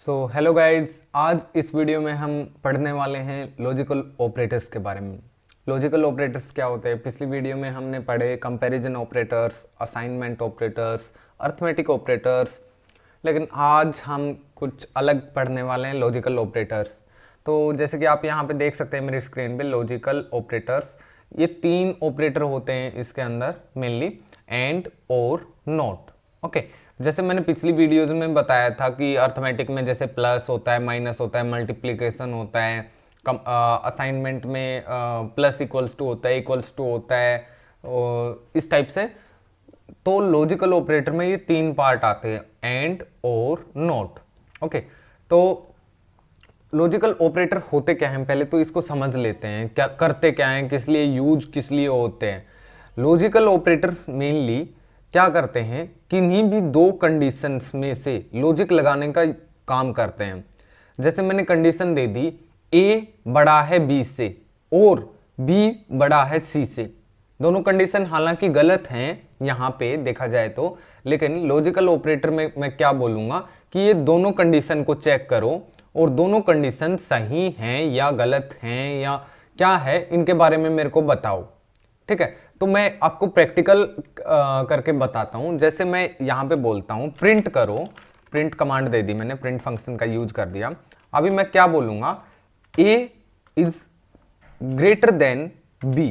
Hello guys, आज इस video में हम पढ़ने वाले हैं लॉजिकल ऑपरेटर्स के बारे में। लॉजिकल ऑपरेटर्स क्या होते हैं? पिछली वीडियो में हमने पढ़े comparison operators, assignment operators, arithmetic operators, लेकिन आज हम कुछ अलग पढ़ने वाले हैं, लॉजिकल ऑपरेटर्स। तो जैसे कि आप यहाँ पे देख सकते हैं मेरी स्क्रीन पे लॉजिकल ऑपरेटर्स, ये तीन ऑपरेटर होते हैं इसके अंदर मेनली, एंड, और, नॉट। ओके, जैसे मैंने पिछली वीडियोज में बताया था कि अर्थमेटिक में जैसे प्लस होता है, माइनस होता है, मल्टीप्लिकेशन होता है, असाइनमेंट में प्लस इक्वल्स टू होता है, इक्वल्स टू होता है, इस टाइप से। तो लॉजिकल ऑपरेटर में ये तीन पार्ट आते हैं, एंड, और, नॉट। ओके, तो लॉजिकल ऑपरेटर होते क्या हैं, पहले तो इसको समझ लेते हैं, क्या करते क्या हैं, किस लिए यूज, किस लिए होते हैं। लॉजिकल ऑपरेटर मेनली क्या करते हैं, किन्हीं भी दो कंडीशंस में से लॉजिक लगाने का काम करते हैं। जैसे मैंने कंडीशन दे दी, ए बड़ा है बी से और बी बड़ा है सी से। दोनों कंडीशन हालांकि गलत हैं यहां पे देखा जाए तो, लेकिन लॉजिकल ऑपरेटर में मैं क्या बोलूंगा कि ये दोनों कंडीशन को चेक करो और दोनों कंडीशन सही हैं या गलत हैं या क्या है, इनके बारे में मेरे को बताओ। ठीक है, तो मैं आपको प्रैक्टिकल करके बताता हूं। जैसे मैं यहां पे बोलता हूं प्रिंट करो, प्रिंट कमांड दे दी मैंने, प्रिंट फंक्शन का यूज कर दिया। अभी मैं क्या बोलूंगा, ए इज ग्रेटर देन बी।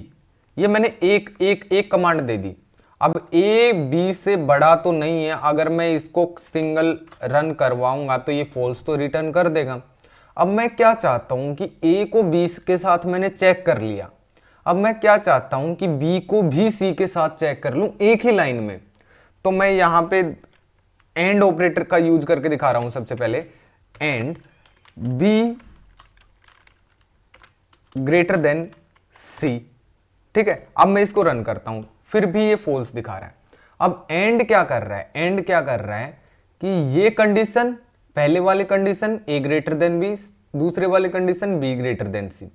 ये मैंने एक कमांड दे दी। अब ए बी से बड़ा तो नहीं है, अगर मैं इसको सिंगल रन करवाऊंगा तो ये फॉल्स तो रिटर्न कर देगा। अब मैं क्या चाहता हूं कि ए को बी के साथ मैंने चेक कर लिया, अब मैं क्या चाहता हूं कि बी को भी सी के साथ चेक कर लूं एक ही लाइन में। तो मैं यहां पे एंड ऑपरेटर का यूज करके दिखा रहा हूं। सबसे पहले एंड बी ग्रेटर देन सी। ठीक है, अब मैं इसको रन करता हूं, फिर भी ये फॉल्स दिखा रहा है। अब एंड क्या कर रहा है, एंड क्या कर रहा है कि ये कंडीशन, पहले वाली कंडीशन ए ग्रेटर देन बी, दूसरे वाली कंडीशन बी ग्रेटर देन सी,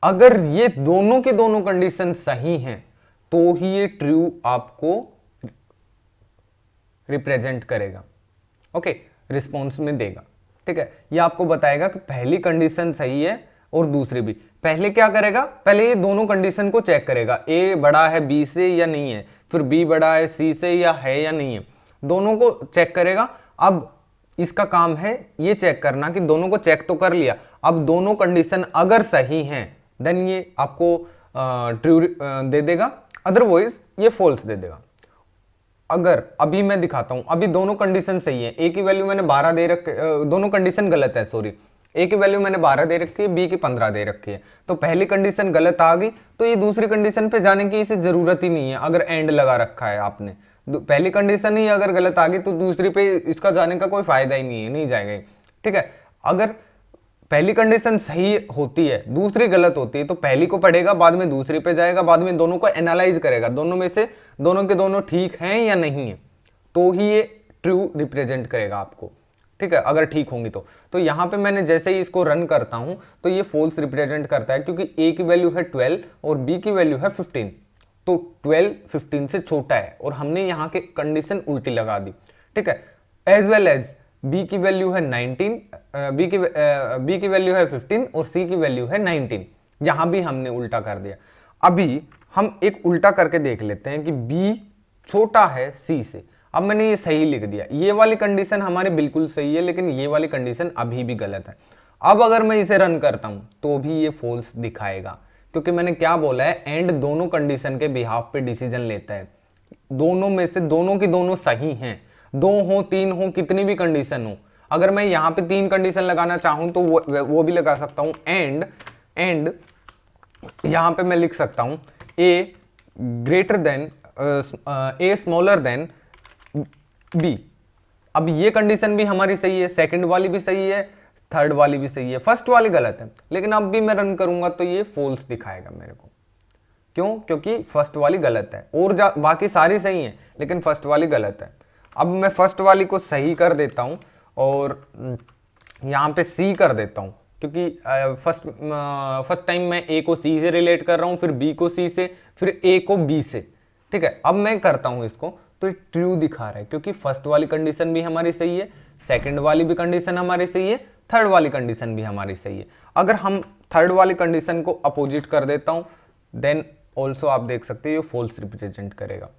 अगर ये दोनों के दोनों कंडीशन सही हैं तो ही ये ट्रू आपको रिप्रेजेंट करेगा। ओके, रिस्पॉन्स में देगा। ठीक है, ये आपको बताएगा कि पहली कंडीशन सही है और दूसरी भी। पहले क्या करेगा, पहले ये दोनों कंडीशन को चेक करेगा, ए बड़ा है बी से या नहीं है, फिर बी बड़ा है सी से या है या नहीं है, दोनों को चेक करेगा। अब इसका काम है ये चेक करना कि दोनों को चेक तो कर लिया, अब दोनों कंडीशन अगर सही हैं देन ये आपको ट्रू दे देगा, अदरवाइज ये फॉल्स दे देगा। अगर अभी मैं दिखाता हूं, अभी दोनों कंडीशन सही है, ए की वैल्यू मैंने 12 दे रखी, दोनों कंडीशन गलत है, सॉरी, ए की वैल्यू मैंने 12 दे रखी है, बी की 15 दे रखी है, तो पहली कंडीशन गलत आ गई तो ये दूसरी कंडीशन पे जाने की इसे जरूरत ही नहीं है। अगर एंड लगा रखा है आपने, पहली कंडीशन ही अगर गलत आ गई तो दूसरी पे इसका जाने का कोई फायदा ही नहीं है, नहीं जाएगा। ठीक है, अगर पहली कंडीशन सही होती है, दूसरी गलत होती है, तो पहली को पढ़ेगा, बाद में दूसरी पे जाएगा, बाद में दोनों को एनालाइज करेगा, दोनों में से दोनों के दोनों ठीक हैं या नहीं है, तो ही ये ट्रू रिप्रेजेंट करेगा आपको। ठीक है, अगर ठीक होंगी तो यहां पे मैंने जैसे ही इसको रन करता हूं तो ये फॉल्स रिप्रेजेंट करता है, क्योंकि ए की वैल्यू है 12 और बी की वैल्यू है 15, तो 12 15 से छोटा है और हमने यहां के कंडीशन उल्टी लगा दी। ठीक है, एज वेल एज बी की वैल्यू है 19, बी की वैल्यू है 15 और सी की वैल्यू है 19, यहां भी हमने उल्टा कर दिया। अभी हम एक उल्टा करके देख लेते हैं कि बी छोटा है सी से। अब मैंने ये सही लिख दिया, ये वाली कंडीशन हमारी बिल्कुल सही है, लेकिन ये वाली कंडीशन अभी भी गलत है। अब अगर मैं इसे रन करता हूं तो भी ये फॉल्स दिखाएगा, क्योंकि मैंने क्या बोला है, एंड दोनों कंडीशन के बिहाफ पे डिसीजन लेता है, दोनों में से दोनों की दोनों सही हैं, दो हो तीन हो कितनी भी कंडीशन हो। अगर मैं यहां पे तीन कंडीशन लगाना चाहूं तो वो भी लगा सकता हूं, एंड यहां पे मैं लिख सकता हूं ए greater than, a smaller than B. अब ये कंडीशन भी हमारी सही है, सेकंड वाली भी सही है, थर्ड वाली भी सही है, फर्स्ट वाली गलत है, लेकिन अब भी मैं रन करूंगा तो ये फॉल्स दिखाएगा मेरे को। क्यों? क्योंकि फर्स्ट वाली गलत है और बाकी सारी सही है, लेकिन फर्स्ट वाली गलत है। अब मैं फर्स्ट वाली को सही कर देता हूं और यहां पे सी कर देता हूं, क्योंकि फर्स्ट टाइम मैं ए को सी से रिलेट कर रहा हूं, फिर बी को सी से, फिर ए को बी से। ठीक है, अब मैं करता हूं इसको तो ये ट्रू दिखा रहा है, क्योंकि फर्स्ट वाली कंडीशन भी हमारी सही है, सेकंड वाली भी कंडीशन हमारी सही है, थर्ड वाली कंडीशन भी हमारी सही है। अगर हम थर्ड वाली कंडीशन को अपोजिट कर देता हूं, देन ऑल्सो आप देख सकते हैं ये फॉल्स रिप्रेजेंट करेगा,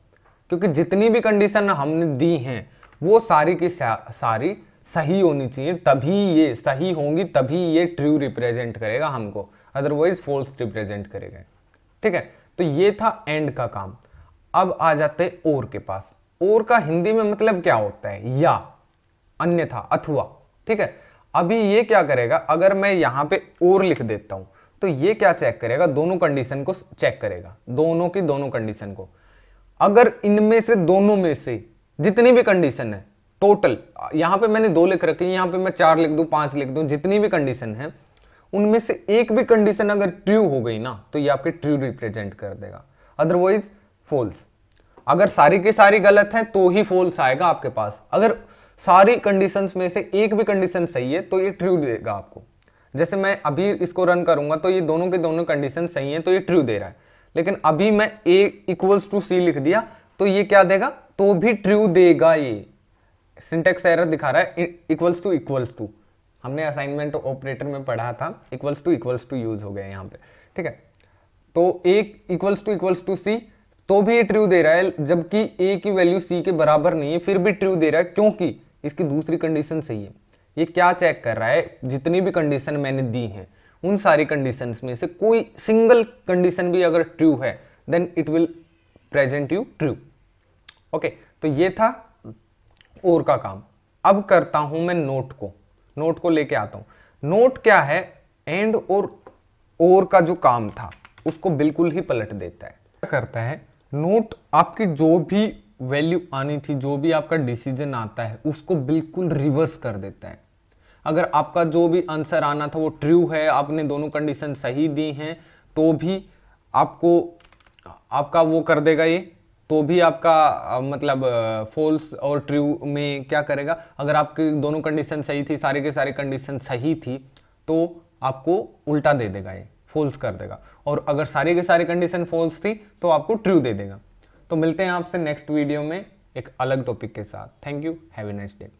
क्योंकि जितनी भी कंडीशन हमने दी हैं वो सारी की सारी सही होनी चाहिए, तभी ये सही होंगी, तभी ये ट्रू रिप्रेजेंट करेगा हमको, अदरवाइज फॉल्स रिप्रेजेंट करेगा। ठीक है, तो ये था एंड का काम। अब आ जाते हैं और के पास। और का हिंदी में मतलब क्या होता है? या, अन्यथा, अथवा। ठीक है, अभी ये क्या करेगा, अगर मैं यहां पे और लिख देता हूं तो ये क्या चेक करेगा, दोनों कंडीशन को चेक करेगा, दोनों की दोनों कंडीशन को। अगर इनमें से दोनों में से जितनी भी कंडीशन है टोटल, यहां पे मैंने 2 लिख रखी है, यहां पे मैं 4 लिख दूं, 5 लिख दूं, जितनी भी कंडीशन है उनमें से एक भी कंडीशन अगर ट्रू हो गई ना तो ये आपके ट्रू रिप्रेजेंट कर देगा, अदरवाइज फॉल्स। अगर सारी की सारी गलत है तो ही फॉल्स आएगा आपके पास। अगर सारी कंडीशंस में से एक भी कंडीशन सही है तो ये ट्रू देगा आपको। जैसे मैं अभी इसको रन करूंगा तो ये दोनों के दोनों कंडीशन सही है तो ये ट्रू दे रहा है, लेकिन अभी मैं a इक्वल्स टू सी लिख दिया तो ये क्या देगा, तो भी ट्रू देगा। ये सिंटेक्स एरर दिखा रहा है, इक्वल्स टू हमने असाइनमेंट ऑपरेटर में पढ़ा था, इक्वल्स टू यूज हो गया यहाँ पे। ठीक है, तो a इक्वल्स टू सी तो भी ये ट्रू दे रहा है, जबकि a की वैल्यू c के बराबर नहीं है फिर भी ट्रू दे रहा है, क्योंकि इसकी दूसरी कंडीशन सही है। ये क्या चेक कर रहा है, जितनी भी कंडीशन मैंने दी हैं उन सारी कंडीशंस में से कोई सिंगल कंडीशन भी अगर ट्रू है then it will present you true. Okay, तो ये था और का काम। अब करता हूं मैं नोट को लेके आता हूं। नोट क्या है, एंड और का जो काम था उसको बिल्कुल ही पलट देता है। क्या करता है, नोट आपकी जो भी वैल्यू आनी थी, जो भी आपका डिसीजन आता है उसको बिल्कुल रिवर्स कर देता है। अगर आपका जो भी आंसर आना था वो ट्रू है, आपने दोनों कंडीशन सही दी हैं, तो भी आपका वो कर देगा ये, तो भी आपका मतलब फॉल्स और ट्रू में क्या करेगा। अगर आपकी दोनों कंडीशन सही थी, सारी के सारी कंडीशन सही थी, तो आपको उल्टा दे देगा, ये फॉल्स कर देगा। और अगर सारी के सारी कंडीशन फॉल्स थी तो आपको ट्रू दे देगा। तो मिलते हैं आपसे नेक्स्ट वीडियो में एक अलग टॉपिक के साथ। Thank you, have a nice day.